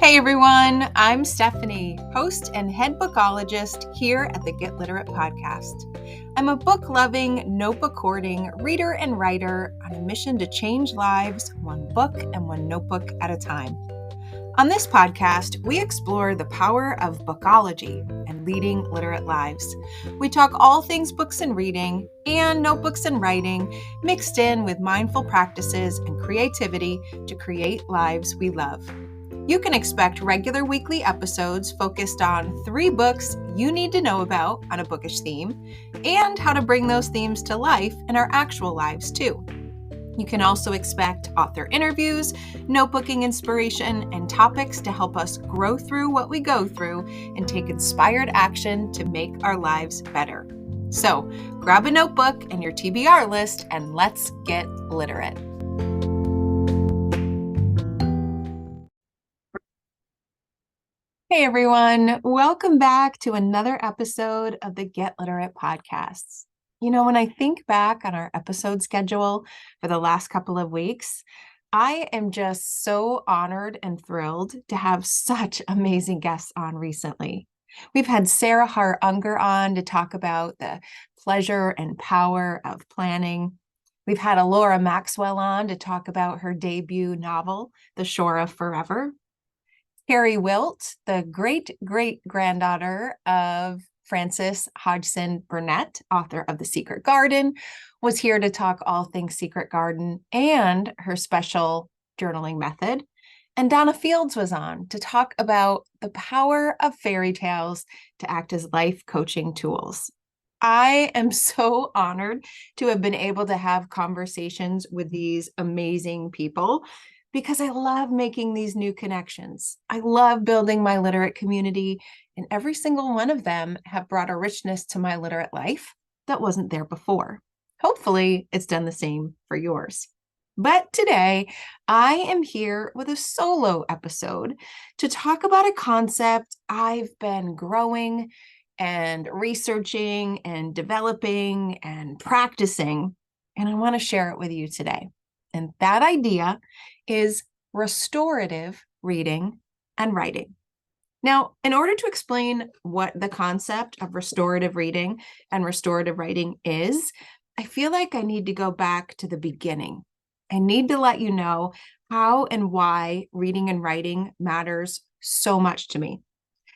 Hey everyone, I'm Stephanie, host and head bookologist here at the Get Literate podcast. I'm a book-loving, notebook-hoarding reader and writer on a mission to change lives one book and one notebook at a time. On this podcast, we explore the power of bookology and leading literate lives. We talk all things books and reading and notebooks and writing, mixed in with mindful practices and creativity to create lives we love. You can expect regular weekly episodes focused on 3 books you need to know about on a bookish theme and how to bring those themes to life in our actual lives too. You can also expect author interviews, notebooking inspiration, and topics to help us grow through what we go through and take inspired action to make our lives better. So grab a notebook and your TBR list and let's get literate. Hey everyone, welcome back to another episode of the Get Literate podcasts. When I think back on our episode schedule for the last couple of weeks, I am just so honored and thrilled to have such amazing guests on recently. We've had Sarah Hart Unger on to talk about the pleasure and power of planning. We've had Laura Maxwell on to talk about her debut novel, The Shore of Forever. Carrie Wilt, the great-great-granddaughter of Frances Hodgson Burnett, author of The Secret Garden, was here to talk all things Secret Garden and her special journaling method. And Donna Fields was on to talk about the power of fairy tales to act as life coaching tools. I am so honored to have been able to have conversations with these amazing people because I love making these new connections. I love building my literate community, and every single one of them have brought a richness to my literate life that wasn't there before. Hopefully, it's done the same for yours. But today, I am here with a solo episode to talk about a concept I've been growing and researching and developing and practicing, and I want to share it with you today. And that idea is restorative reading and writing. Now, in order to explain what the concept of restorative reading and restorative writing is, I feel like I need to go back to the beginning. I need to let you know how and why reading and writing matters so much to me.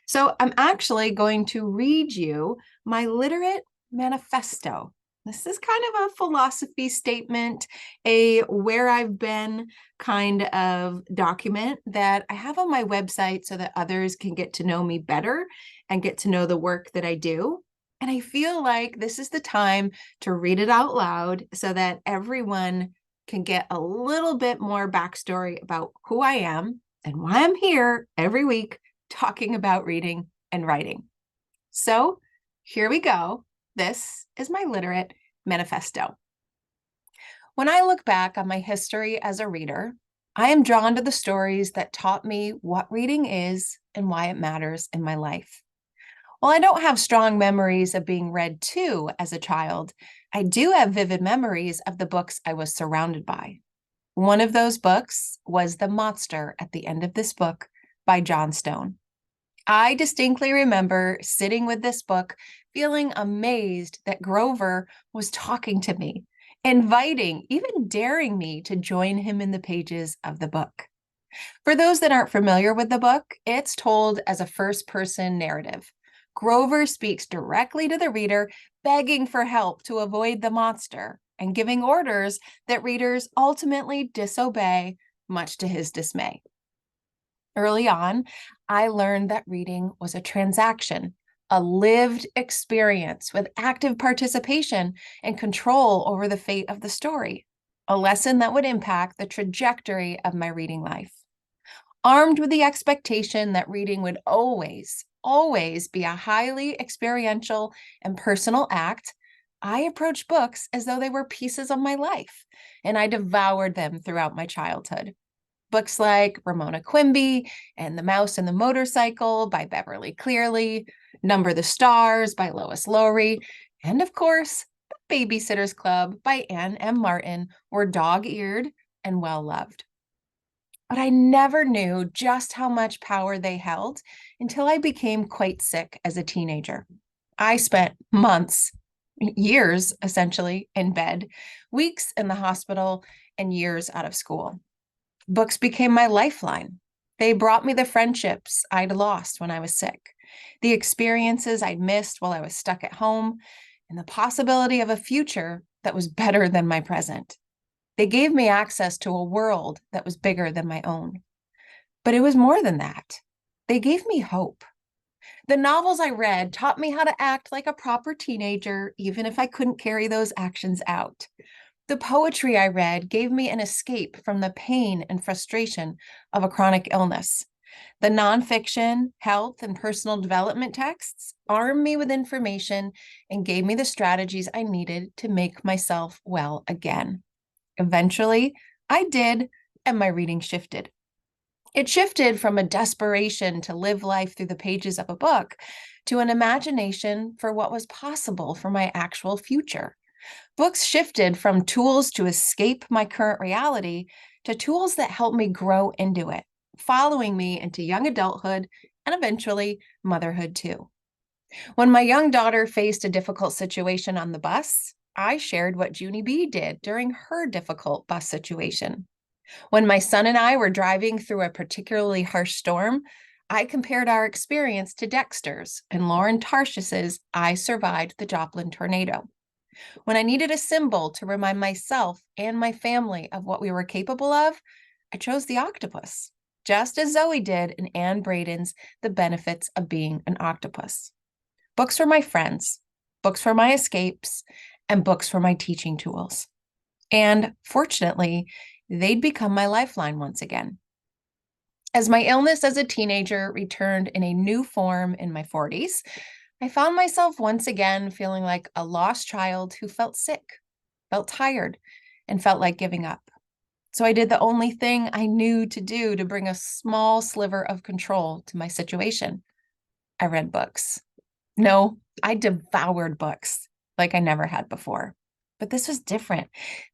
So I'm actually going to read you my literate manifesto. This is kind of a philosophy statement, a where I've been kind of document that I have on my website so that others can get to know me better and get to know the work that I do. And I feel like this is the time to read it out loud so that everyone can get a little bit more backstory about who I am and why I'm here every week talking about reading and writing. So here we go. This is my literate manifesto. When I look back on my history as a reader, I am drawn to the stories that taught me what reading is and why it matters in my life. While I don't have strong memories of being read to as a child, I do have vivid memories of the books I was surrounded by. One of those books was The Monster at the End of This Book by John Stone. I distinctly remember sitting with this book, feeling amazed that Grover was talking to me, inviting, even daring me to join him in the pages of the book. For those that aren't familiar with the book, it's told as a first-person narrative. Grover speaks directly to the reader, begging for help to avoid the monster and giving orders that readers ultimately disobey, much to his dismay. Early on, I learned that reading was a transaction, a lived experience with active participation and control over the fate of the story, a lesson that would impact the trajectory of my reading life. Armed with the expectation that reading would always be a highly experiential and personal act, I approached books as though they were pieces of my life, and I devoured them throughout my childhood. Books like Ramona Quimby and The Mouse and the Motorcycle by Beverly Cleary, Number the Stars by Lois Lowry, and of course, The Babysitter's Club by Anne M. Martin were dog-eared and well-loved. but I never knew just how much power they held until I became quite sick as a teenager. I spent months, years essentially, in bed, weeks in the hospital, and years out of school. Books became my lifeline. They brought me the friendships I'd lost when I was sick, the experiences I'd missed while I was stuck at home, and the possibility of a future that was better than my present. They gave me access to a world that was bigger than my own. But it was more than that. They gave me hope. The novels I read taught me how to act like a proper teenager, even if I couldn't carry those actions out. The poetry I read gave me an escape from the pain and frustration of a chronic illness. The nonfiction, health, and personal development texts armed me with information and gave me the strategies I needed to make myself well again. Eventually, I did, and my reading shifted. It shifted from a desperation to live life through the pages of a book to an imagination for what was possible for my actual future. Books shifted from tools to escape my current reality to tools that help me grow into it, following me into young adulthood and eventually motherhood too. When my young daughter faced a difficult situation on the bus, I shared what Junie B did during her difficult bus situation. When my son and I were driving through a particularly harsh storm, I compared our experience to Dexter's and Lauren Tarshiss's I Survived the Joplin Tornado. When I needed a symbol to remind myself and my family of what we were capable of, I chose the octopus, just as Zoe did in Anne Braden's The Benefits of Being an Octopus. Books for my friends, books for my escapes, and books for my teaching tools. And fortunately, they'd become my lifeline once again. As my illness as a teenager returned in a new form in my 40s, I found myself once again feeling like a lost child who felt sick, felt tired, and felt like giving up. So I did the only thing I knew to do to bring a small sliver of control to my situation. I read books. No, I devoured books like I never had before. But this was different.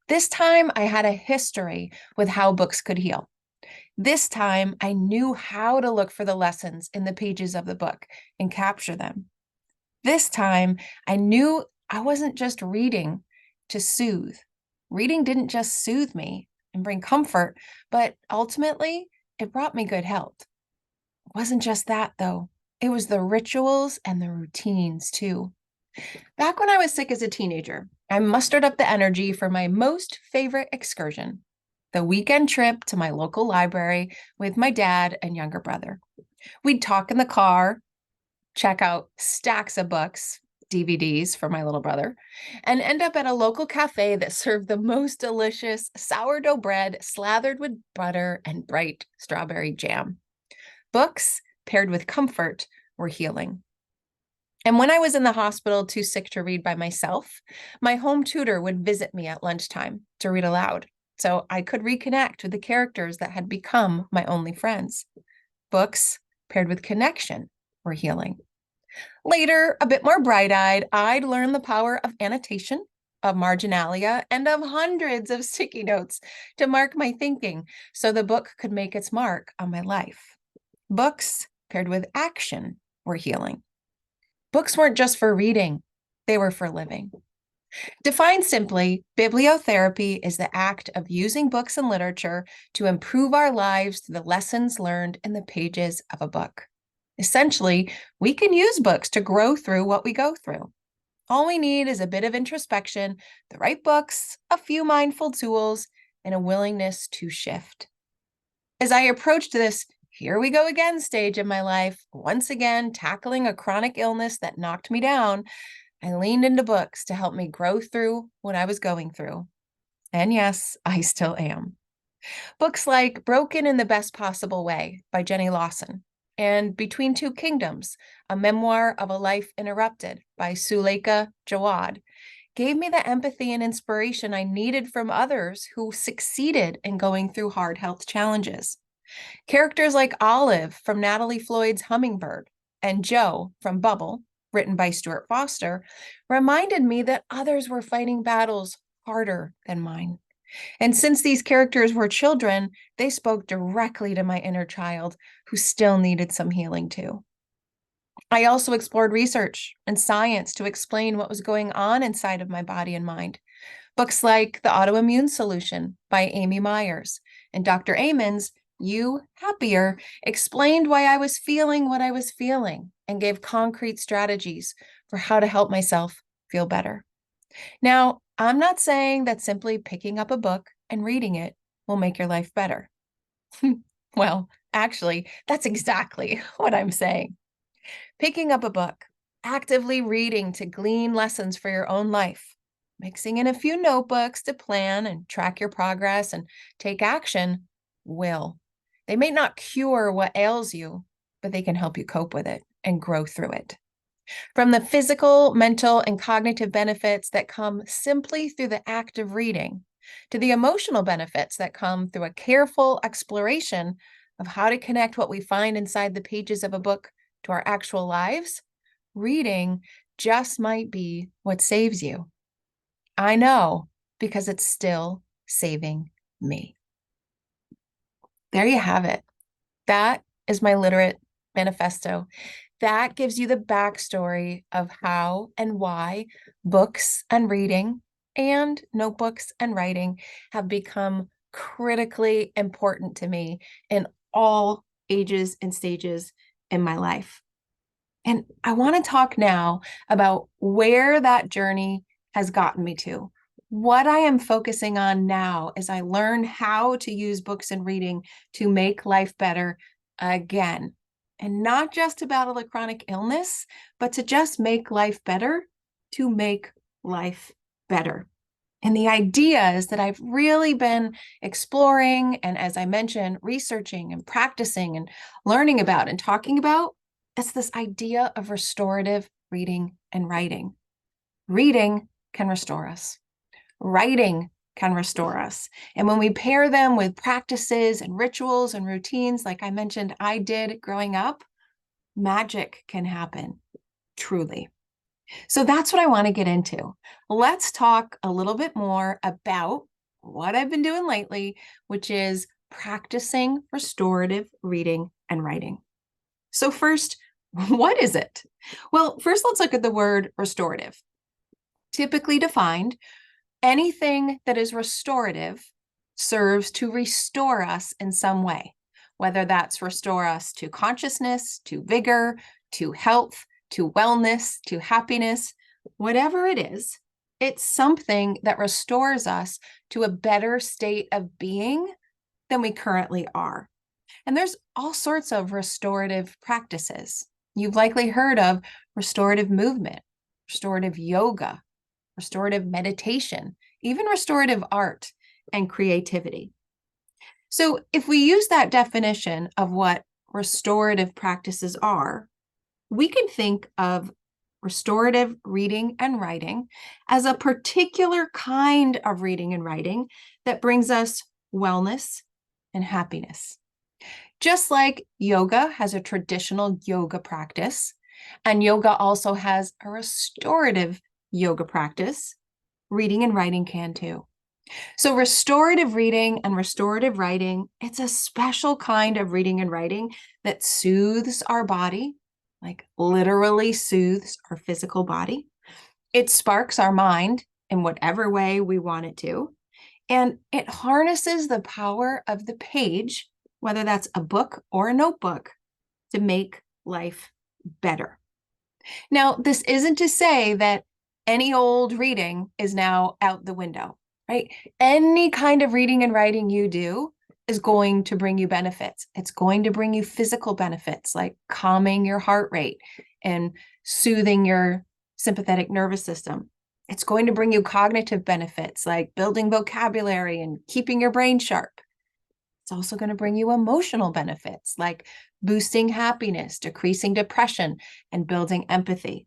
This time I had a history with how books could heal. This time I knew how to look for the lessons in the pages of the book and capture them. This time I knew I wasn't just reading to soothe. Reading didn't just soothe me and bring comfort, but ultimately it brought me good health. It wasn't just that though. It was the rituals and the routines too. Back when I was sick as a teenager, I mustered up the energy for my most favorite excursion, the weekend trip to my local library with my dad and younger brother. We'd talk in the car, check out stacks of books, DVDs for my little brother, and end up at a local cafe that served the most delicious sourdough bread slathered with butter and bright strawberry jam. Books paired with comfort were healing. And when I was in the hospital too sick to read by myself, my home tutor would visit me at lunchtime to read aloud, so I could reconnect with the characters that had become my only friends. Books paired with connection were healing. Later, a bit more bright-eyed, I'd learn the power of annotation, of marginalia, and of hundreds of sticky notes to mark my thinking so the book could make its mark on my life. Books paired with action were healing. Books weren't just for reading, they were for living. Defined simply, bibliotherapy is the act of using books and literature to improve our lives through the lessons learned in the pages of a book. Essentially, we can use books to grow through what we go through. All we need is a bit of introspection, the right books, a few mindful tools, and a willingness to shift. As I approached this here we go again stage in my life, once again tackling a chronic illness that knocked me down, I leaned into books to help me grow through what I was going through. And yes, I still am. Books like Broken in the Best Possible Way by Jenny Lawson and Between Two Kingdoms, a memoir of a life interrupted by Suleika Jawad, gave me the empathy and inspiration I needed from others who succeeded in going through hard health challenges. Characters like Olive from Natalie Floyd's Hummingbird and Joe from Bubble, written by Stuart Foster, reminded me that others were fighting battles harder than mine. And since these characters were children, they spoke directly to my inner child who still needed some healing too. I also explored research and science to explain what was going on inside of my body and mind. Books like The Autoimmune Solution by Amy Myers and Dr. Amen's You Happier explained why I was feeling what I was feeling and gave concrete strategies for how to help myself feel better. Now, I'm not saying that simply picking up a book and reading it will make your life better. Well, actually, that's exactly what I'm saying. Picking up a book, actively reading to glean lessons for your own life, mixing in a few notebooks to plan and track your progress and take action will. They may not cure what ails you, but they can help you cope with it and grow through it. From the physical, mental, and cognitive benefits that come simply through the act of reading, to the emotional benefits that come through a careful exploration of how to connect what we find inside the pages of a book to our actual lives, reading just might be what saves you. I know, because it's still saving me. There you have it. That is my literate manifesto. That gives you the backstory of how and why books and reading and notebooks and writing have become critically important to me in all ages and stages in my life. And I want to talk now about where that journey has gotten me to. What I am focusing on now as I learn how to use books and reading to make life better again. And not just to battle a chronic illness, but to just make life better, to make life better. And the ideas that I've really been exploring, and as I mentioned, researching and practicing and learning about and talking about, it's this idea of restorative reading and writing. Reading can restore us. Writing can restore us. And when we pair them with practices and rituals and routines, like I mentioned, I did growing up, magic can happen, truly. So that's what I want to get into. Let's talk a little bit more about what I've been doing lately, which is practicing restorative reading and writing. So first, what is it? Well, first let's look at the word restorative. Typically defined, anything that is restorative serves to restore us in some way, whether that's restore us to consciousness, to vigor, to health, to wellness, to happiness, whatever it is, it's something that restores us to a better state of being than we currently are. And there's all sorts of restorative practices. You've likely heard of restorative movement, restorative yoga, restorative meditation, even restorative art and creativity. So if we use that definition of what restorative practices are, we can think of restorative reading and writing as a particular kind of reading and writing that brings us wellness and happiness. Just like yoga has a traditional yoga practice, and yoga also has a restorative yoga practice, reading and writing can too. So restorative reading and restorative writing, it's a special kind of reading and writing that soothes our body, like literally soothes our physical body. It sparks our mind in whatever way we want it to. And it harnesses the power of the page, whether that's a book or a notebook, to make life better. Now, this isn't to say that any old reading is now out the window, right? Any kind of reading and writing you do is going to bring you benefits. It's going to bring you physical benefits like calming your heart rate and soothing your sympathetic nervous system. It's going to bring you cognitive benefits like building vocabulary and keeping your brain sharp. It's also going to bring you emotional benefits like boosting happiness, decreasing depression, and building empathy.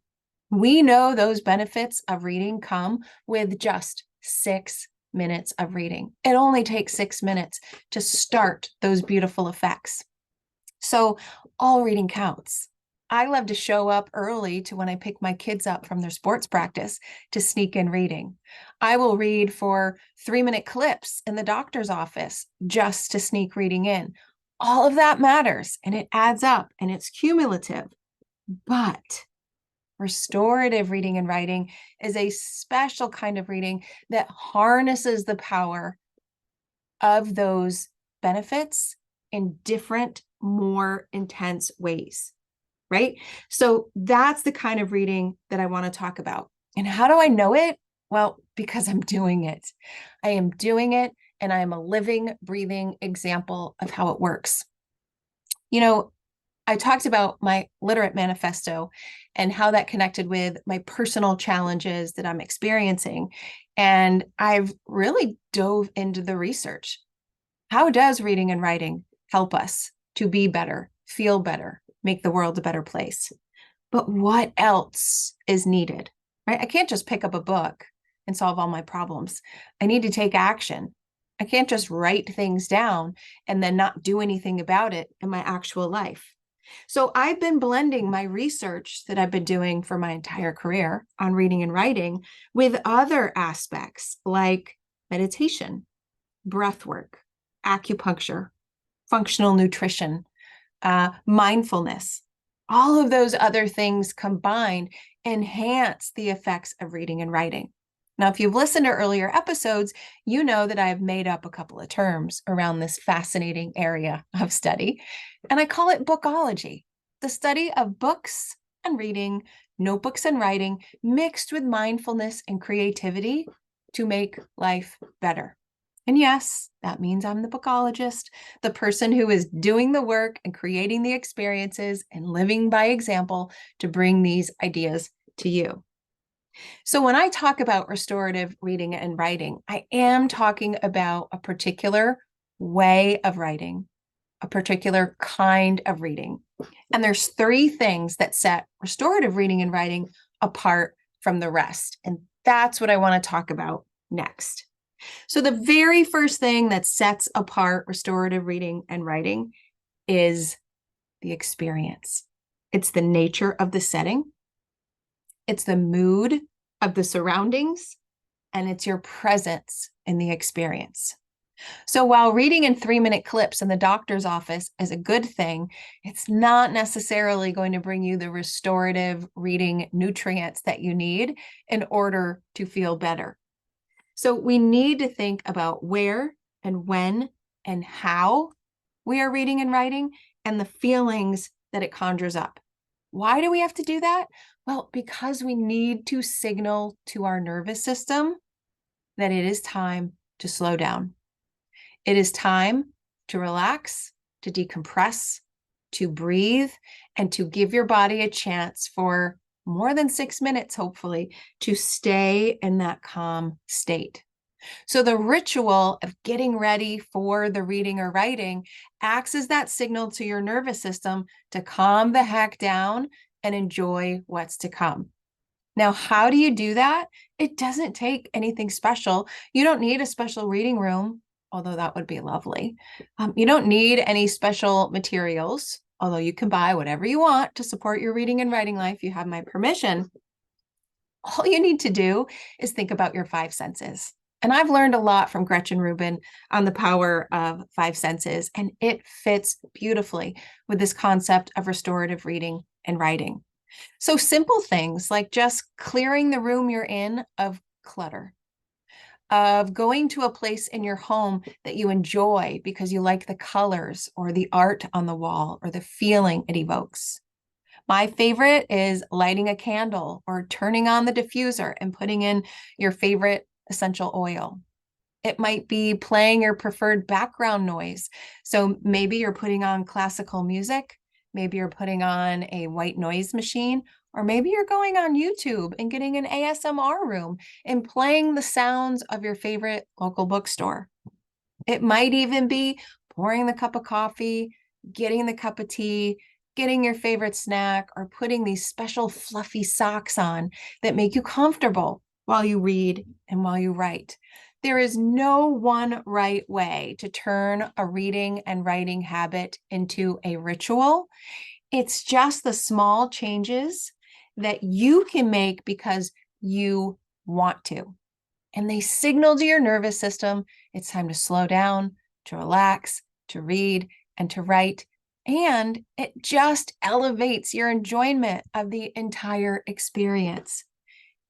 We know those benefits of reading come with just 6 minutes of reading. It only takes 6 minutes to start those beautiful effects. So all reading counts. I love to show up early to when I pick my kids up from their sports practice to sneak in reading. I will read for 3-minute clips in the doctor's office just to sneak reading in. All of that matters and it adds up and it's cumulative. But restorative reading and writing is a special kind of reading that harnesses the power of those benefits in different, more intense ways, right? So that's the kind of reading that I want to talk about. And how do I know it? Well, because I'm doing it. I am doing it, and I am a living, breathing example of how it works. You know, I talked about my literate manifesto and how that connected with my personal challenges that I'm experiencing. And I've really dove into the research. How does reading and writing help us to be better, feel better, make the world a better place? But what else is needed, right? I can't just pick up a book and solve all my problems. I need to take action. I can't just write things down and then not do anything about it in my actual life. So I've been blending my research that I've been doing for my entire career on reading and writing with other aspects like meditation, breath work, acupuncture, functional nutrition, mindfulness. All of those other things combined enhance the effects of reading and writing. Now, if you've listened to earlier episodes, you know that I have made up a couple of terms around this fascinating area of study, and I call it bookology, the study of books and reading, notebooks and writing, mixed with mindfulness and creativity to make life better. And yes, that means I'm the bookologist, the person who is doing the work and creating the experiences and living by example to bring these ideas to you. So when I talk about restorative reading and writing, I am talking about a particular way of writing, a particular kind of reading. And there's 3 things that set restorative reading and writing apart from the rest. And that's what I want to talk about next. So the very first thing that sets apart restorative reading and writing is the experience. It's the nature of the setting. It's the mood of the surroundings, and it's your presence in the experience. So while reading in 3-minute clips in the doctor's office is a good thing, it's not necessarily going to bring you the restorative reading nutrients that you need in order to feel better. So we need to think about where and when and how we are reading and writing and the feelings that it conjures up. Why do we have to do that? Well, because we need to signal to our nervous system that it is time to slow down. It is time to relax, to decompress, to breathe, and to give your body a chance for more than 6 minutes, hopefully, to stay in that calm state. So the ritual of getting ready for the reading or writing acts as that signal to your nervous system to calm the heck down and enjoy what's to come. Now, how do you do that? It doesn't take anything special. You don't need a special reading room, although that would be lovely. You don't need any special materials, although you can buy whatever you want to support your reading and writing life. You have my permission. All you need to do is think about your 5 senses. And I've learned a lot from Gretchen Rubin on the power of 5 senses, and it fits beautifully with this concept of restorative reading and writing. So simple things like just clearing the room you're in of clutter, of going to a place in your home that you enjoy because you like the colors or the art on the wall or the feeling it evokes. My favorite is lighting a candle or turning on the diffuser and putting in your favorite essential oil. It might be playing your preferred background noise. So maybe you're putting on classical music, maybe you're putting on a white noise machine, or maybe you're going on YouTube and getting an ASMR room and playing the sounds of your favorite local bookstore. It might even be pouring the cup of coffee, getting the cup of tea, getting your favorite snack, or putting these special fluffy socks on that make you comfortable while you read and while you write. There is no one right way to turn a reading and writing habit into a ritual. It's just the small changes that you can make because you want to. And they signal to your nervous system it's time to slow down, to relax, to read, and to write. And it just elevates your enjoyment of the entire experience.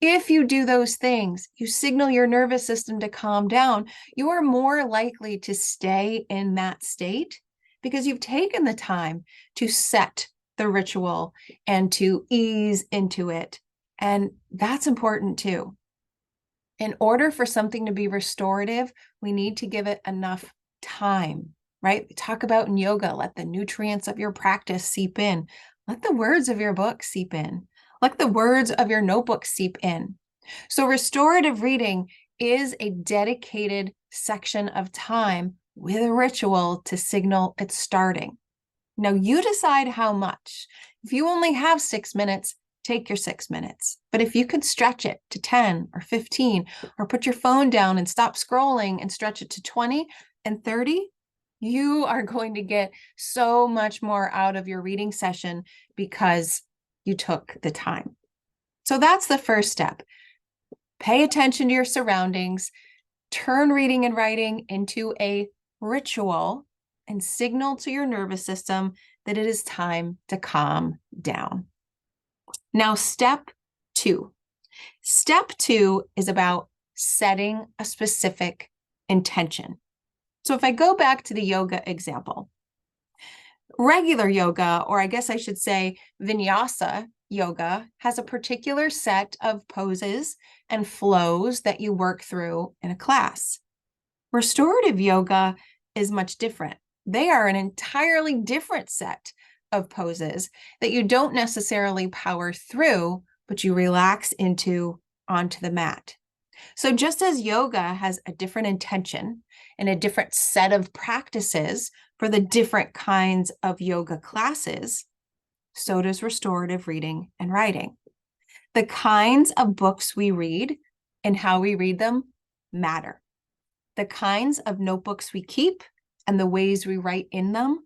If you do those things, you signal your nervous system to calm down, you are more likely to stay in that state because you've taken the time to set the ritual and to ease into it. And that's important too. In order for something to be restorative, we need to give it enough time, right? We talk about in yoga, let the nutrients of your practice seep in. Let the words of your book seep in. Let the words of your notebook seep in. So restorative reading is a dedicated section of time with a ritual to signal it's starting. Now you decide how much. If you only have 6 minutes, take your 6 minutes. But if you could stretch it to 10 or 15, or put your phone down and stop scrolling and stretch it to 20 and 30, you are going to get so much more out of your reading session because you took the time. So that's the first step. Pay attention to your surroundings, turn reading and writing into a ritual, and signal to your nervous system that it is time to calm down. Now, step two. Step two is about setting a specific intention. So if I go back to the yoga example, regular yoga, or I guess I should say vinyasa yoga, has a particular set of poses and flows that you work through in a class. Restorative yoga is much different. They are an entirely different set of poses that you don't necessarily power through, but you relax into onto the mat. So just as yoga has a different intention and a different set of practices for the different kinds of yoga classes, so does restorative reading and writing. The kinds of books we read and how we read them matter. The kinds of notebooks we keep and the ways we write in them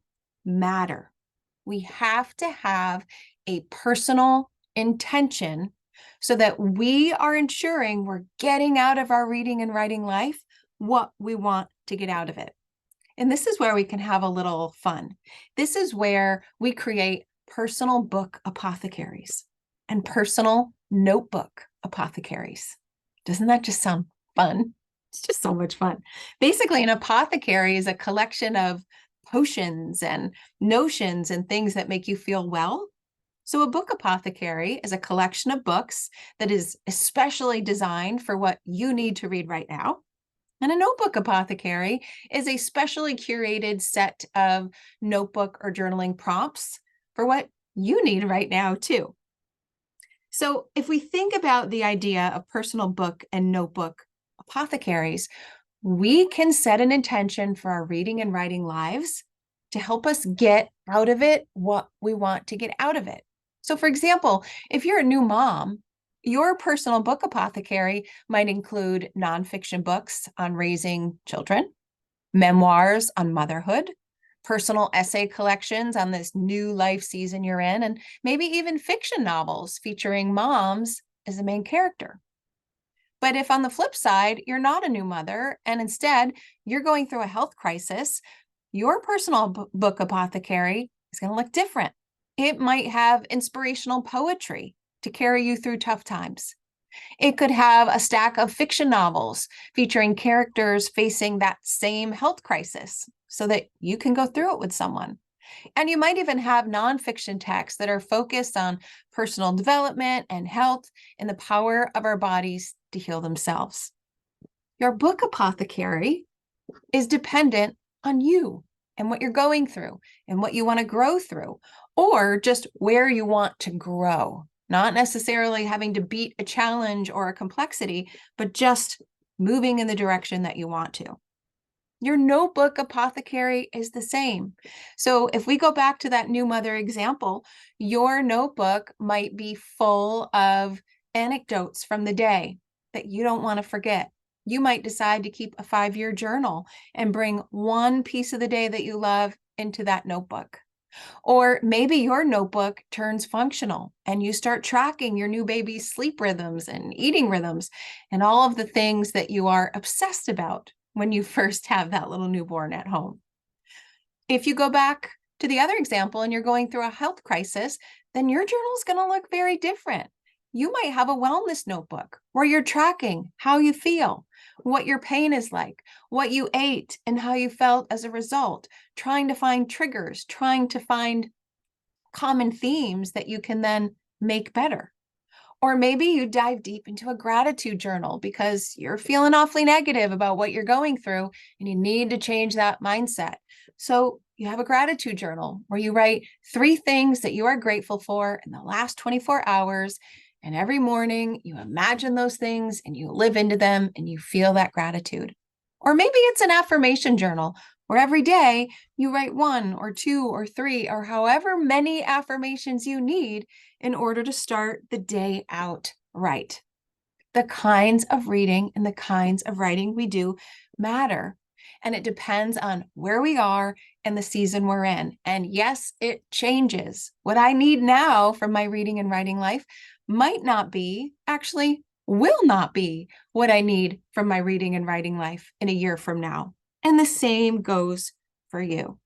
matter. We have to have a personal intention so that we are ensuring we're getting out of our reading and writing life what we want to get out of it. And this is where we can have a little fun. This is where we create personal book apothecaries and personal notebook apothecaries. Doesn't that just sound fun? It's just so much fun. Basically, an apothecary is a collection of potions and notions and things that make you feel well. So a book apothecary is a collection of books that is especially designed for what you need to read right now. And a notebook apothecary is a specially curated set of notebook or journaling prompts for what you need right now too. So if we think about the idea of personal book and notebook apothecaries, we can set an intention for our reading and writing lives to help us get out of it what we want to get out of it. So for example, if you're a new mom, your personal book apothecary might include nonfiction books on raising children, memoirs on motherhood, personal essay collections on this new life season you're in, and maybe even fiction novels featuring moms as the main character. But if on the flip side, you're not a new mother, and instead you're going through a health crisis, your personal book apothecary is going to look different. It might have inspirational poetry to carry you through tough times. It could have a stack of fiction novels featuring characters facing that same health crisis so that you can go through it with someone. And you might even have nonfiction texts that are focused on personal development and health and the power of our bodies to heal themselves. Your book apothecary is dependent on you and what you're going through and what you want to grow through, or just where you want to grow, not necessarily having to beat a challenge or a complexity, but just moving in the direction that you want to. Your notebook apothecary is the same. So if we go back to that new mother example, your notebook might be full of anecdotes from the day that you don't want to forget. You might decide to keep a 5-year journal and bring one piece of the day that you love into that notebook. Or maybe your notebook turns functional and you start tracking your new baby's sleep rhythms and eating rhythms and all of the things that you are obsessed about when you first have that little newborn at home. If you go back to the other example and you're going through a health crisis, then your journal is going to look very different. You might have a wellness notebook where you're tracking how you feel, what your pain is like, what you ate, and how you felt as a result, trying to find triggers, trying to find common themes that you can then make better. Or maybe you dive deep into a gratitude journal because you're feeling awfully negative about what you're going through and you need to change that mindset. So you have a gratitude journal where you write 3 things that you are grateful for in the last 24 hours. And every morning you imagine those things and you live into them and you feel that gratitude. Or maybe it's an affirmation journal where every day you write 1 or 2 or 3 or however many affirmations you need in order to start the day out right. The kinds of reading and the kinds of writing we do matter. And it depends on where we are and the season we're in. And yes, it changes. What I need now from my reading and writing life might not be, actually, will not be what I need from my reading and writing life in a year from now. And the same goes for you.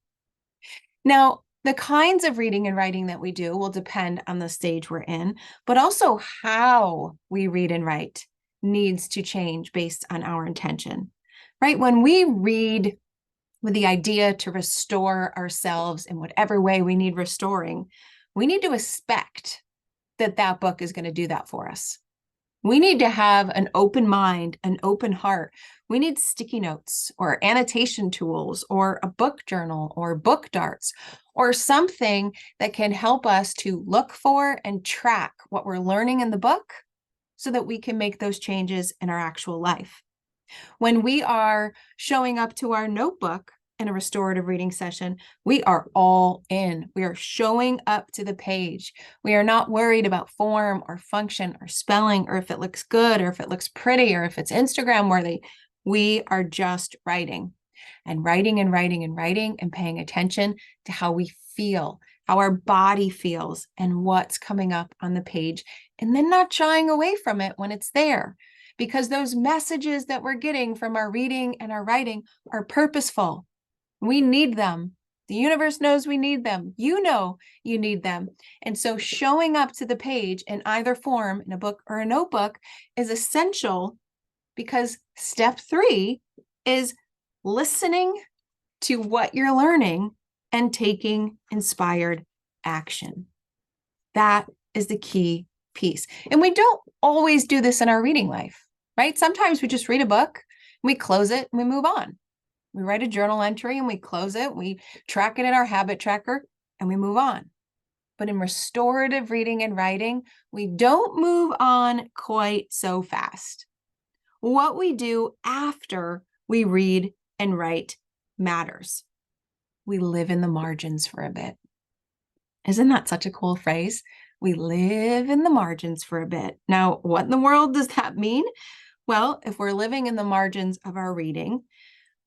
Now, the kinds of reading and writing that we do will depend on the stage we're in, but also how we read and write needs to change based on our intention, right? When we read with the idea to restore ourselves in whatever way we need restoring, we need to expect that that book is going to do that for us. We need to have an open mind, an open heart. We need sticky notes or annotation tools or a book journal or book darts or something that can help us to look for and track what we're learning in the book so that we can make those changes in our actual life. When we are showing up to our notebook in a restorative reading session, we are all in. We are showing up to the page. We are not worried about form or function or spelling or if it looks good or if it looks pretty or if it's Instagram worthy. We are just writing and writing and writing and writing and paying attention to how we feel, how our body feels, and what's coming up on the page, and then not shying away from it when it's there. Because those messages that we're getting from our reading and our writing are purposeful. We need them. The universe knows we need them. You know you need them. And so showing up to the page in either form, in a book or a notebook, is essential because step 3 is listening to what you're learning and taking inspired action. That is the key piece. And we don't always do this in our reading life, right? Sometimes we just read a book, we close it, and we move on. We write a journal entry and we close it, we track it in our habit tracker, and we move on. But in restorative reading and writing, we don't move on quite so fast. What we do after we read and write matters. We live in the margins for a bit. Isn't that such a cool phrase? We live in the margins for a bit. Now, what in the world does that mean? Well, if we're living in the margins of our reading,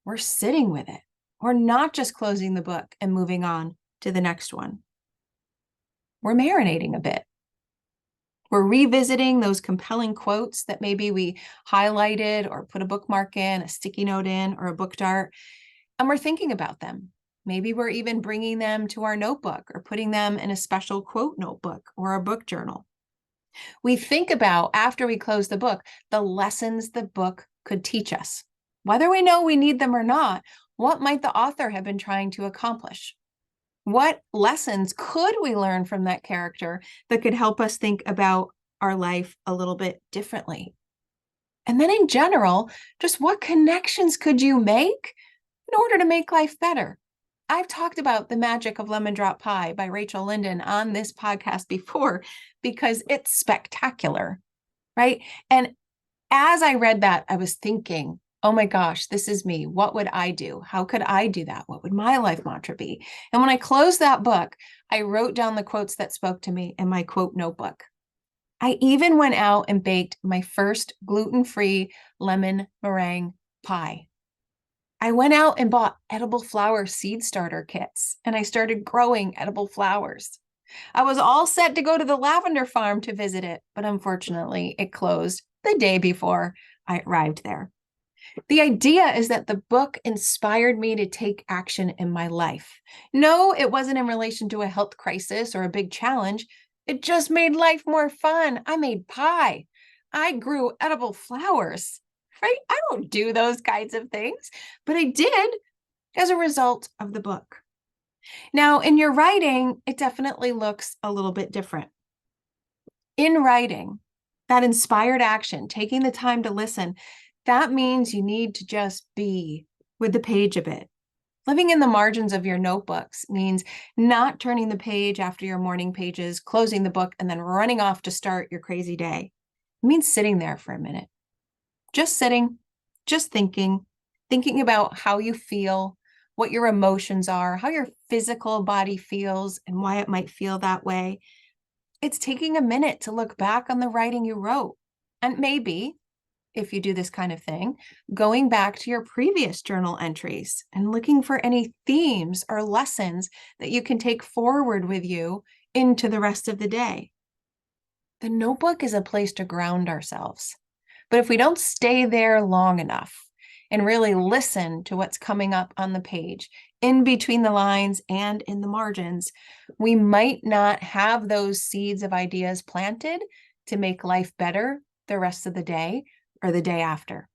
we're sitting with it. We're not just closing the book and moving on to the next one. We're marinating a bit. We're revisiting those compelling quotes that maybe we highlighted or put a bookmark in, a sticky note in, or a book dart, and we're thinking about them. Maybe we're even bringing them to our notebook or putting them in a special quote notebook or a book journal. We think about, after we close the book, the lessons the book could teach us. Whether we know we need them or not, what might the author have been trying to accomplish? What lessons could we learn from that character that could help us think about our life a little bit differently? And then in general, just what connections could you make in order to make life better? I've talked about The Magic of Lemon Drop Pie by Rachel Linden on this podcast before because it's spectacular, right? And as I read that, I was thinking, oh my gosh, this is me. What would I do? How could I do that? What would my life mantra be? And when I closed that book, I wrote down the quotes that spoke to me in my quote notebook. I even went out and baked my first gluten-free lemon meringue pie. I went out and bought edible flower seed starter kits, and I started growing edible flowers. I was all set to go to the lavender farm to visit it, but unfortunately, it closed the day before I arrived there. The idea is that the book inspired me to take action in my life. No, it wasn't in relation to a health crisis or a big challenge. It just made life more fun. I made pie. I grew edible flowers, right? I don't do those kinds of things, but I did as a result of the book. Now, in your writing, it definitely looks a little bit different. In writing, that inspired action, taking the time to listen, that means you need to just be with the page a bit. Living in the margins of your notebooks means not turning the page after your morning pages, closing the book, and then running off to start your crazy day. It means sitting there for a minute, just sitting, just thinking about how you feel, what your emotions are, how your physical body feels, and why it might feel that way. It's taking a minute to look back on the writing you wrote. And maybe, if you do this kind of thing, going back to your previous journal entries and looking for any themes or lessons that you can take forward with you into the rest of the day. The notebook is a place to ground ourselves. But if we don't stay there long enough and really listen to what's coming up on the page, in between the lines and in the margins, we might not have those seeds of ideas planted to make life better the rest of the day or the day after.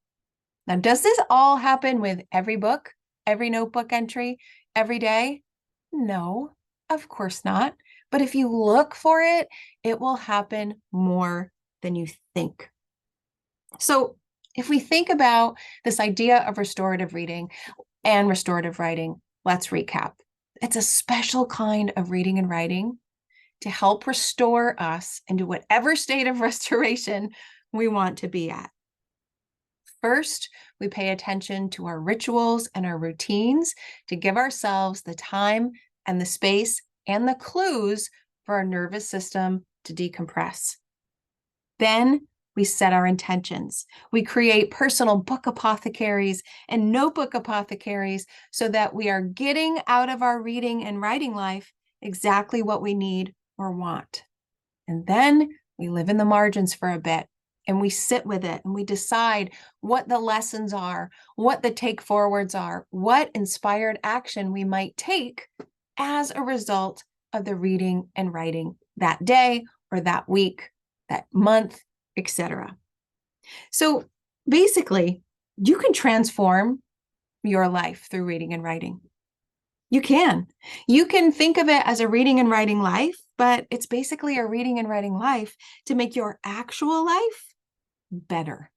Now, does this all happen with every book, every notebook entry, every day? No, of course not. But if you look for it, it will happen more than you think. So if we think about this idea of restorative reading and restorative writing, let's recap. It's a special kind of reading and writing to help restore us into whatever state of restoration we want to be at. First, we pay attention to our rituals and our routines to give ourselves the time and the space and the clues for our nervous system to decompress. Then we set our intentions. We create personal book apothecaries and notebook apothecaries so that we are getting out of our reading and writing life exactly what we need or want. And then we live in the margins for a bit and we sit with it and we decide what the lessons are, what the take forwards are, what inspired action we might take as a result of the reading and writing that day or that week, that month, etc. So basically, you can transform your life through reading and writing. You can. You can think of it as a reading and writing life, but it's basically a reading and writing life to make your actual life better.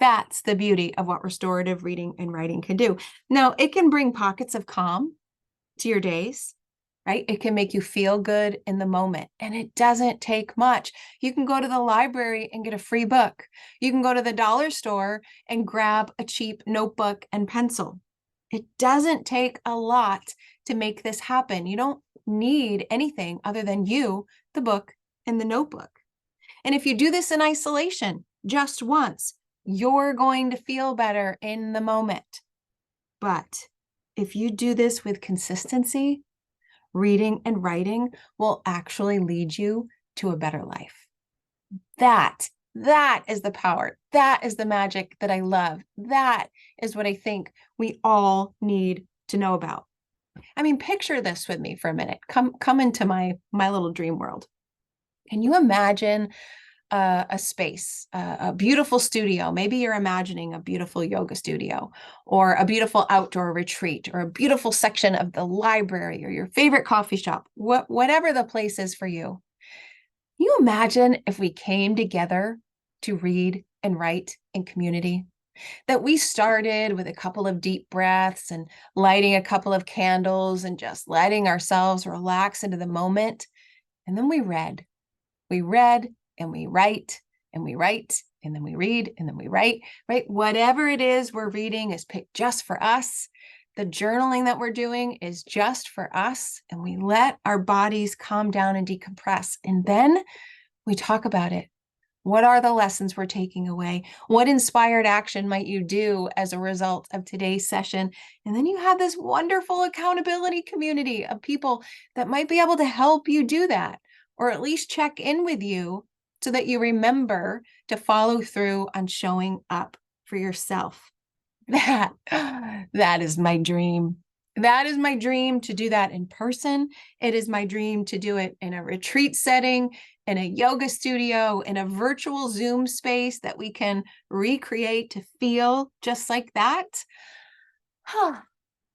That's the beauty of what restorative reading and writing can do. Now, it can bring pockets of calm to your days, right? It can make you feel good in the moment, and it doesn't take much. You can go to the library and get a free book. You can go to the dollar store and grab a cheap notebook and pencil. It doesn't take a lot to make this happen. You don't need anything other than you, the book, and the notebook. And if you do this in isolation just once, you're going to feel better in the moment. But if you do this with consistency, reading and writing will actually lead you to a better life. That is the power. That is the magic that I love. That is what I think we all need to know about. I mean, picture this with me for a minute. Come into my little dream world. Can you imagine a space, a beautiful studio? Maybe you're imagining a beautiful yoga studio or a beautiful outdoor retreat or a beautiful section of the library or your favorite coffee shop, whatever the place is for you. Can you imagine if we came together to read and write in community? That we started with a couple of deep breaths and lighting a couple of candles and just letting ourselves relax into the moment. And then we read and we write and we write and then we read and then we write, right? Whatever it is we're reading is picked just for us. The journaling that we're doing is just for us. And we let our bodies calm down and decompress. And then we talk about it. What are the lessons we're taking away? What inspired action might you do as a result of today's session? And then you have this wonderful accountability community of people that might be able to help you do that, or at least check in with you so that you remember to follow through on showing up for yourself. That is my dream. That is my dream, to do that in person. It is my dream to do it in a retreat setting, in a yoga studio, in a virtual Zoom space that we can recreate to feel just like that.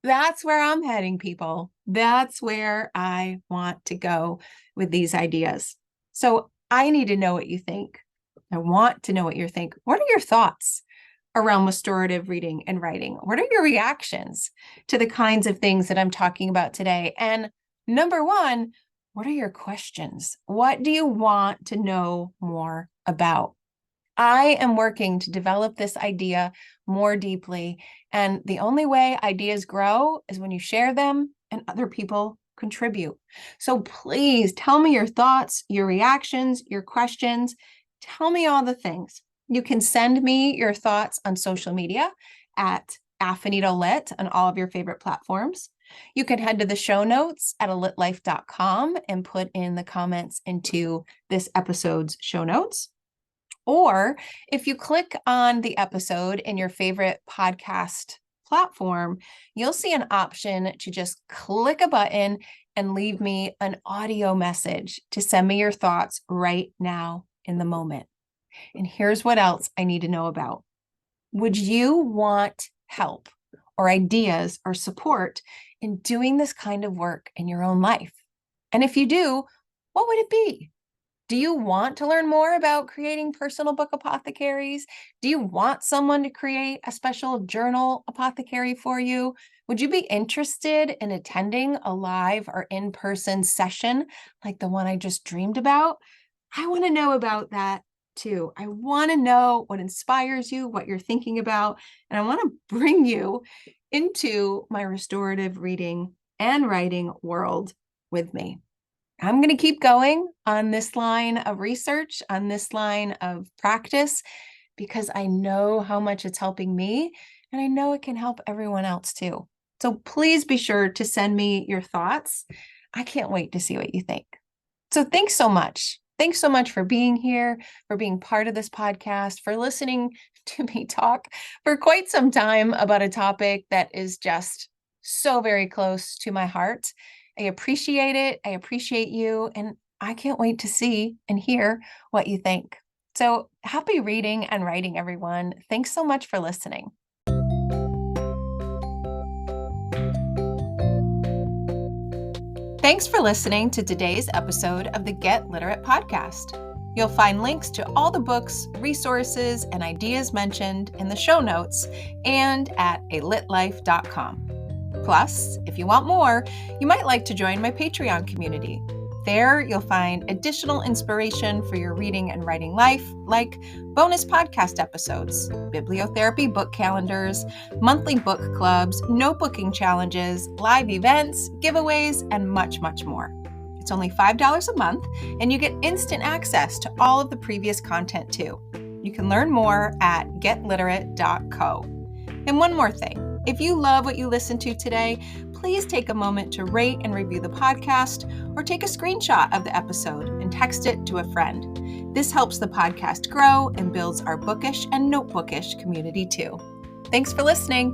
That's where I'm heading, people. That's where I want to go with these ideas. So I need to know what you think. I want to know what you think. What are your thoughts around restorative reading and writing? What are your reactions to the kinds of things that I'm talking about today? And number one, what are your questions? What do you want to know more about? I am working to develop this idea more deeply. And the only way ideas grow is when you share them and other people contribute. So please tell me your thoughts, your reactions, your questions. Tell me all the things. You can send me your thoughts on social media at AfinitoLit on all of your favorite platforms. You can head to the show notes at alitlife.com and put in the comments into this episode's show notes. Or if you click on the episode in your favorite podcast platform, you'll see an option to just click a button and leave me an audio message to send me your thoughts right now in the moment. And here's what else I need to know about. Would you want help or ideas or support in doing this kind of work in your own life? And if you do, what would it be? Do you want to learn more about creating personal book apothecaries? Do you want someone to create a special journal apothecary for you? Would you be interested in attending a live or in-person session like the one I just dreamed about? I want to know about that too. I want to know what inspires you, what you're thinking about, and I want to bring you into my restorative reading and writing world with me. I'm going to keep going on this line of research, on this line of practice, because I know how much it's helping me, and I know it can help everyone else too. So please be sure to send me your thoughts. I can't wait to see what you think. So thanks so much. Thanks so much for being here, for being part of this podcast, for listening to me talk for quite some time about a topic that is just so very close to my heart. I appreciate it. I appreciate you. And I can't wait to see and hear what you think. So happy reading and writing, everyone. Thanks so much for listening. Thanks for listening to today's episode of the Get Literate podcast. You'll find links to all the books, resources, and ideas mentioned in the show notes and at alitlife.com. Plus, if you want more, you might like to join my Patreon community. There, you'll find additional inspiration for your reading and writing life, like bonus podcast episodes, bibliotherapy book calendars, monthly book clubs, notebooking challenges, live events, giveaways, and much, much more. It's only $5 a month, and you get instant access to all of the previous content too. You can learn more at getliterate.co. And one more thing. If you love what you listened to today, please take a moment to rate and review the podcast, or take a screenshot of the episode and text it to a friend. This helps the podcast grow and builds our bookish and notebookish community too. Thanks for listening.